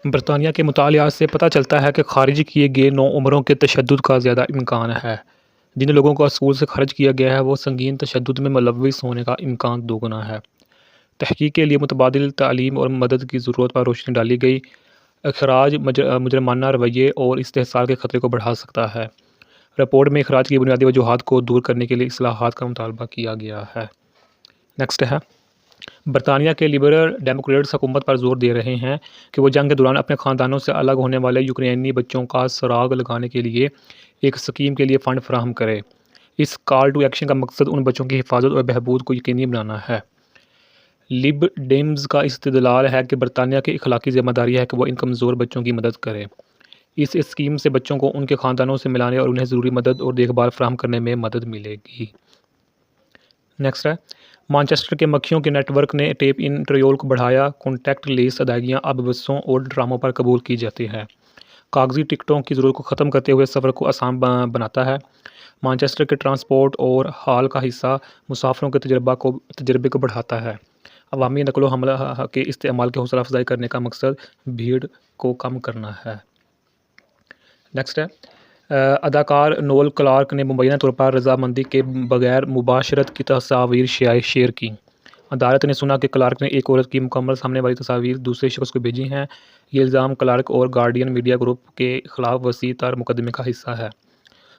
برطانیہ کے مطالعات سے پتہ چلتا ہے کہ خارج کیے گئے نوعمروں کے تشدد کا زیادہ امکان ہے۔ جن لوگوں کو اسکول سے خارج کیا گیا ہے وہ سنگین تشدد میں ملوث ہونے کا امکان دوگنا ہے۔ تحقیق کے لیے متبادل تعلیم اور مدد کی ضرورت پر روشنی ڈالی گئی۔ اخراج مجرمانہ رویے اور استحصال کے خطرے کو بڑھا سکتا ہے۔ رپورٹ میں اخراج کی بنیادی وجوہات کو دور کرنے کے لیے اصلاحات کا مطالبہ کیا گیا ہے۔ نیکسٹ ہے، برطانیہ کے لبرل ڈیموکریٹس حکومت پر زور دے رہے ہیں کہ وہ جنگ کے دوران اپنے خاندانوں سے الگ ہونے والے یوکرینی بچوں کا سراغ لگانے کے لیے ایک اسکیم کے لیے فنڈ فراہم کرے۔ اس کال ٹو ایکشن کا مقصد ان بچوں کی حفاظت اور بہبود کو یقینی بنانا ہے۔ لب ڈیمز کا استدلال ہے کہ برطانیہ کی اخلاقی ذمہ داری ہے کہ وہ ان کمزور بچوں کی مدد کرے۔ اس اسکیم سے بچوں کو ان کے خاندانوں سے ملانے اور انہیں ضروری مدد اور دیکھ بھال فراہم کرنے میں مدد ملے گی۔ نیکسٹ ہے، مانچسٹر کے مکھیوں کے نیٹ ورک نے ٹیپ ان ٹریول کو بڑھایا۔ کانٹیکٹ لیس ادائیگیاں اب بسوں اور ٹراموں پر قبول کی جاتی ہیں۔ کاغذی ٹکٹوں کی ضرورت کو ختم کرتے ہوئے سفر کو آسان بناتا ہے۔ مانچسٹر کے ٹرانسپورٹ اور ہال کا حصہ مسافروں کے تجربے کو بڑھاتا ہے۔ عوامی نقل و حمل کے استعمال کی حوصلہ افزائی کرنے کا مقصد بھیڑ کو کم کرنا ہے۔ نیکسٹ ہے، اداکار نوئل کلارک نے مبینہ طور پر رضامندی کے بغیر مباشرت کی تصاویر شیئر کی۔ عدالت نے سنا کہ کلارک نے ایک عورت کی مکمل سامنے والی تصاویر دوسرے شخص کو بھیجی ہیں۔ یہ الزام کلارک اور گارڈین میڈیا گروپ کے خلاف وسیع تر مقدمے کا حصہ ہے۔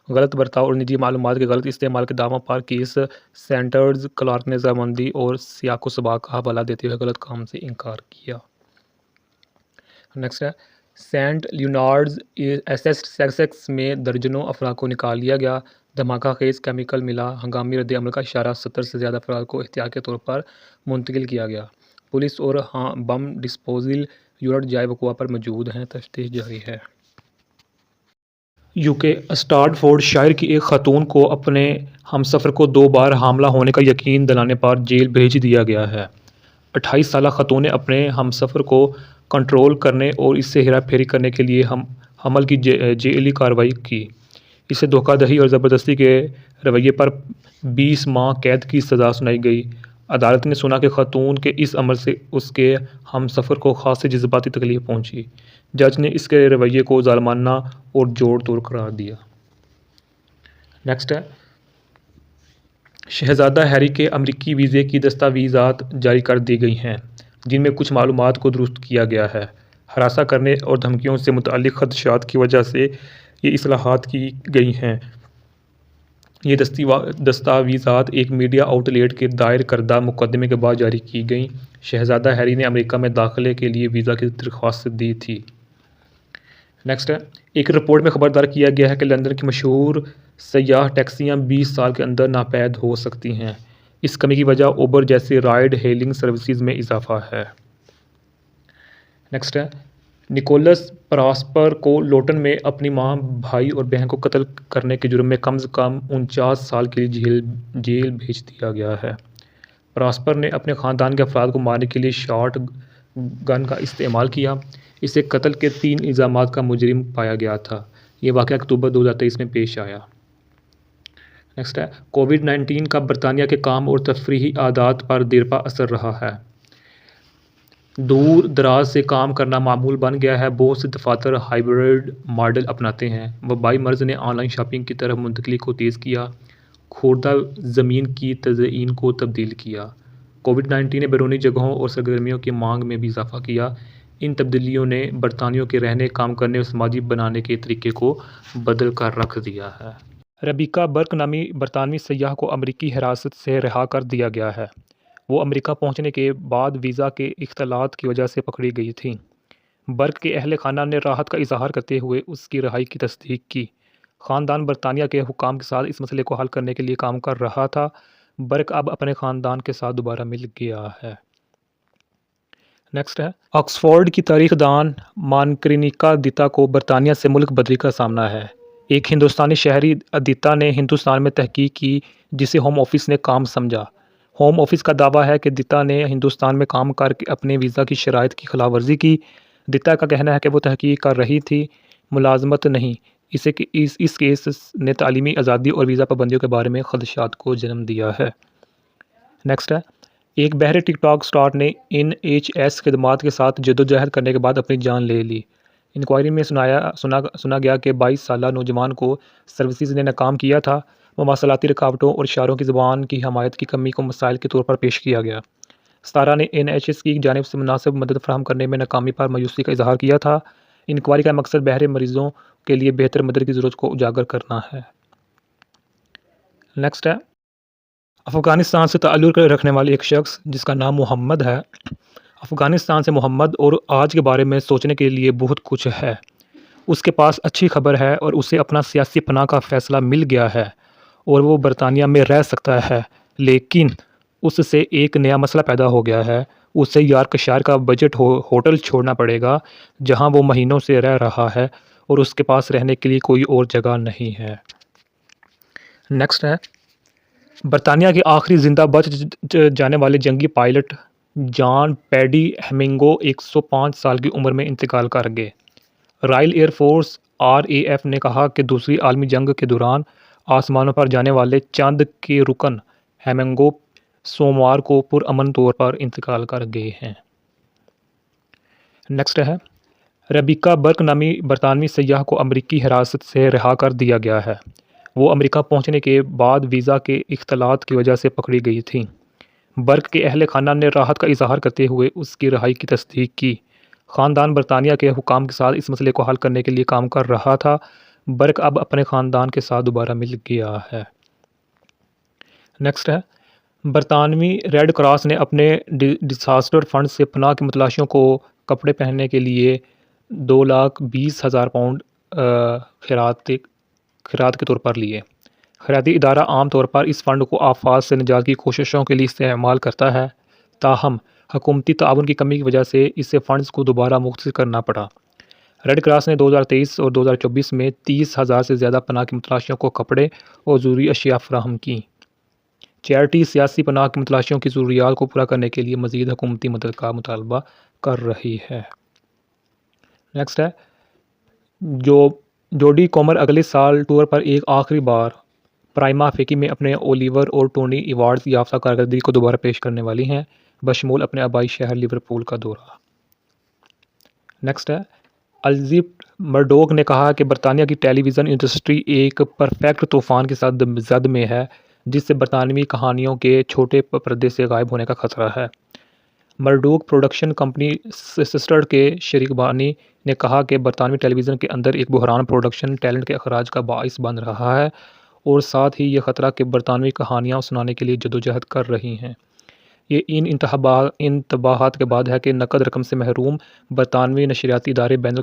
غلط برتاؤ اور نجی معلومات کے غلط استعمال کے دعووں پر کیس سینٹرز کلارک نے رضامندی اور سیاق و سباق کا حوالہ دیتے ہوئے غلط کام سے انکار کیا۔ نیکسٹ ہے، سینٹ لیونارڈز اسیکسیکس میں درجنوں افراد کو نکال لیا گیا۔ دھماکہ خیز کیمیکل ملا۔ ہنگامی رد عمل کا اشارہ 70 سے زیادہ افراد کو احتیاط کے طور پر منتقل کیا گیا۔ پولیس اور بم ڈسپوزل یونٹ جائے وقوع پر موجود ہیں۔ تفتیش جاری ہے۔ یو کے اسٹارڈفورڈ شائر کی ایک خاتون کو اپنے ہمسفر کو 2 بار حاملہ ہونے کا یقین دلانے پر جیل بھیج دیا گیا ہے۔ 28 سالہ خاتون نے اپنے ہمسفر کو کنٹرول کرنے اور اس سے ہیرا پھیری کرنے کے لیے حمل کی جعلی کارروائی کی۔ اسے دھوکہ دہی اور زبردستی کے رویے پر 20 ماہ قید کی سزا سنائی گئی۔ عدالت نے سنا کہ خاتون کے اس عمل سے اس کے ہمسفر کو خاصی جذباتی تکلیف پہنچی۔ جج نے اس کے رویے کو ظالمانہ اور جوڑ توڑ قرار دیا۔ نیکسٹ ہے، شہزادہ ہیری کے امریکی ویزے کی دستاویزات جاری کر دی گئی ہیں، جن میں کچھ معلومات کو درست کیا گیا ہے۔ ہراساں کرنے اور دھمکیوں سے متعلق خدشات کی وجہ سے یہ اصلاحات کی گئی ہیں۔ یہ دستاویزات ایک میڈیا آؤٹ لیٹ کے دائر کردہ مقدمے کے بعد جاری کی گئیں۔ شہزادہ ہیری نے امریکہ میں داخلے کے لیے ویزا کی درخواست دی تھی۔ نیکسٹ ہے، ایک رپورٹ میں خبردار کیا گیا ہے کہ لندن کی مشہور سیاح ٹیکسیاں 20 سال کے اندر ناپید ہو سکتی ہیں۔ اس کمی کی وجہ اوبر جیسی رائڈ ہیلنگ سروسز میں اضافہ ہے۔ نیکسٹ ہے، نکولس پراسپر کو لوٹن میں اپنی ماں، بھائی اور بہن کو قتل کرنے کے جرم میں کم از کم 49 سال کے لیے جیل بھیج دیا گیا ہے۔ پراسپر نے اپنے خاندان کے افراد کو مارنے کے لیے شاٹ گن کا استعمال کیا۔ اسے قتل کے 3 الزامات کا مجرم پایا گیا تھا۔ یہ واقعہ اکتوبر 2023 میں پیش آیا۔ نیکسٹ ہے، کووڈ-19 کا برطانیہ کے کام اور تفریحی عادات پر دیرپا اثر رہا ہے۔ دور دراز سے کام کرنا معمول بن گیا ہے۔ بہت سے دفاتر ہائبرڈ ماڈل اپناتے ہیں۔ وبائی مرض نے آن لائن شاپنگ کی طرف منتقلی کو تیز کیا، خوردہ زمین کی تزئین کو تبدیل کیا۔ کووڈ-19 نے بیرونی جگہوں اور سرگرمیوں کی مانگ میں بھی اضافہ کیا۔ ان تبدیلیوں نے برطانویوں کے رہنے، کام کرنے اور سماجی بنانے کے طریقے کو بدل کر رکھ دیا ہے۔ ریبیکا برک نامی برطانوی سیاح کو امریکی حراست سے رہا کر دیا گیا ہے۔ وہ امریکہ پہنچنے کے بعد ویزا کے اختلالات کی وجہ سے پکڑی گئی تھیں۔ برک کے اہل خانہ نے راحت کا اظہار کرتے ہوئے اس کی رہائی کی تصدیق کی۔ خاندان برطانیہ کے حکام کے ساتھ اس مسئلے کو حل کرنے کے لیے کام کر رہا تھا۔ برک اب اپنے خاندان کے ساتھ دوبارہ مل گیا ہے۔ نیکسٹ ہے، آکسفورڈ کی تاریخ دان مانکرینیکا دتا کو برطانیہ سے ملک بدری کا سامنا ہے۔ ایک ہندوستانی شہری ادیتا نے ہندوستان میں تحقیق کی جسے ہوم آفس نے کام سمجھا۔ ہوم آفس کا دعویٰ ہے کہ دتا نے ہندوستان میں کام کر کے اپنے ویزا کی شرائط کی خلاف ورزی کی۔ دتا کا کہنا ہے کہ وہ تحقیق کر رہی تھی، ملازمت نہیں۔ اس کیس نے تعلیمی آزادی اور ویزا پابندیوں کے بارے میں خدشات کو جنم دیا ہے۔ نیکسٹ ہے، ایک بحری ٹک ٹاک اسٹار نے NHS خدمات کے ساتھ جدوجہد کرنے کے بعد اپنی جان لے لی۔ انکوائری میں سنا گیا کہ 22 سالہ نوجوان کو سروسز نے ناکام کیا تھا۔ مواصلاتی رکاوٹوں اور اشاروں کی زبان کی حمایت کی کمی کو مسائل کے طور پر پیش کیا گیا۔ ستارہ نے NHS کی جانب سے مناسب مدد فراہم کرنے میں ناکامی پر مایوسی کا اظہار کیا تھا۔ انکوائری کا مقصد بحرے مریضوں کے لیے بہتر مدد کی ضرورت کو اجاگر کرنا ہے۔ نیکسٹ ہے، افغانستان سے تعلق رکھنے والے ایک شخص جس کا نام محمد ہے۔ افغانستان سے محمد اور آج کے بارے میں سوچنے کے لیے بہت کچھ ہے۔ اس کے پاس اچھی خبر ہے اور اسے اپنا سیاسی پناہ کا فیصلہ مل گیا ہے اور وہ برطانیہ میں رہ سکتا ہے، لیکن اس سے ایک نیا مسئلہ پیدا ہو گیا ہے۔ اسے یارکشائر کا بجٹ ہوٹل چھوڑنا پڑے گا جہاں وہ مہینوں سے رہ رہا ہے اور اس کے پاس رہنے کے لیے کوئی اور جگہ نہیں ہے۔ نیکسٹ ہے، برطانیہ کے آخری زندہ بچ جانے والے جنگی پائلٹ جان پیڈی ہیمنگو 105 سال کی عمر میں انتقال کر گئے۔ رائل ایئر فورس RAF نے کہا کہ دوسری عالمی جنگ کے دوران آسمانوں پر جانے والے چاند کے رکن ہیمنگو سوموار کو پرامن طور پر انتقال کر گئے ہیں۔ نیکسٹ ہے، ریبیکا برک نامی برطانوی سیاح کو امریکی حراست سے رہا کر دیا گیا ہے۔ وہ امریکہ پہنچنے کے بعد ویزا کے اختلاط کی وجہ سے پکڑی گئی تھیں۔ برک کے اہل خانہ نے راحت کا اظہار کرتے ہوئے اس کی رہائی کی تصدیق کی۔ خاندان برطانیہ کے حکام کے ساتھ اس مسئلے کو حل کرنے کے لیے کام کر رہا تھا۔ برک اب اپنے خاندان کے ساتھ دوبارہ مل گیا ہے۔ نیکسٹ ہے، برطانوی ریڈ کراس نے اپنے ڈیزاسٹر فنڈ سے پناہ کے متلاشیوں کو کپڑے پہننے کے لیے 2,20,000 پاؤنڈ خیرات کے طور پر لیے۔ خیراتی ادارہ عام طور پر اس فنڈ کو آفات سے نجات کی کوششوں کے لیے استعمال کرتا ہے، تاہم حکومتی تعاون کی کمی کی وجہ سے اسے فنڈز کو دوبارہ مختصر کرنا پڑا۔ ریڈ کراس نے 2023 اور 2024 میں 30,000 سے زیادہ پناہ کے متلاشیوں کو کپڑے اور ضروری اشیاء فراہم کیں۔ چیریٹی سیاسی پناہ کے متلاشیوں کی ضروریات کو پورا کرنے کے لیے مزید حکومتی مدد کا مطالبہ کر رہی ہے۔ نیکسٹ ہے، جوڈی کومر اگلے سال ٹور پر ایک آخری بار پرائما فیکی میں اپنے اولیور اور ٹونی ایوارڈز یافتہ کارکردگی کو دوبارہ پیش کرنے والی ہیں، بشمول اپنے آبائی شہر لیورپول کا دورہ۔ نیکسٹ ہے، الزیپ مرڈوک نے کہا کہ برطانیہ کی ٹیلی ویژن انڈسٹری ایک پرفیکٹ طوفان کے ساتھ زد میں ہے جس سے برطانوی کہانیوں کے چھوٹے پردے سے غائب ہونے کا خطرہ ہے۔ مرڈوک پروڈکشن کمپنی سسٹرڈ کے شریک بانی نے کہا کہ برطانوی ٹیلی ویژن کے اندر ایک بحران پروڈکشن ٹیلنٹ کے اخراج کا باعث بن رہا ہے اور ساتھ ہی یہ خطرہ کہ برطانوی کہانیاں سنانے کے لیے جدوجہد کر رہی ہیں۔ یہ ان انتباہات کے بعد ہے کہ نقد رقم سے محروم برطانوی نشریاتی ادارے بین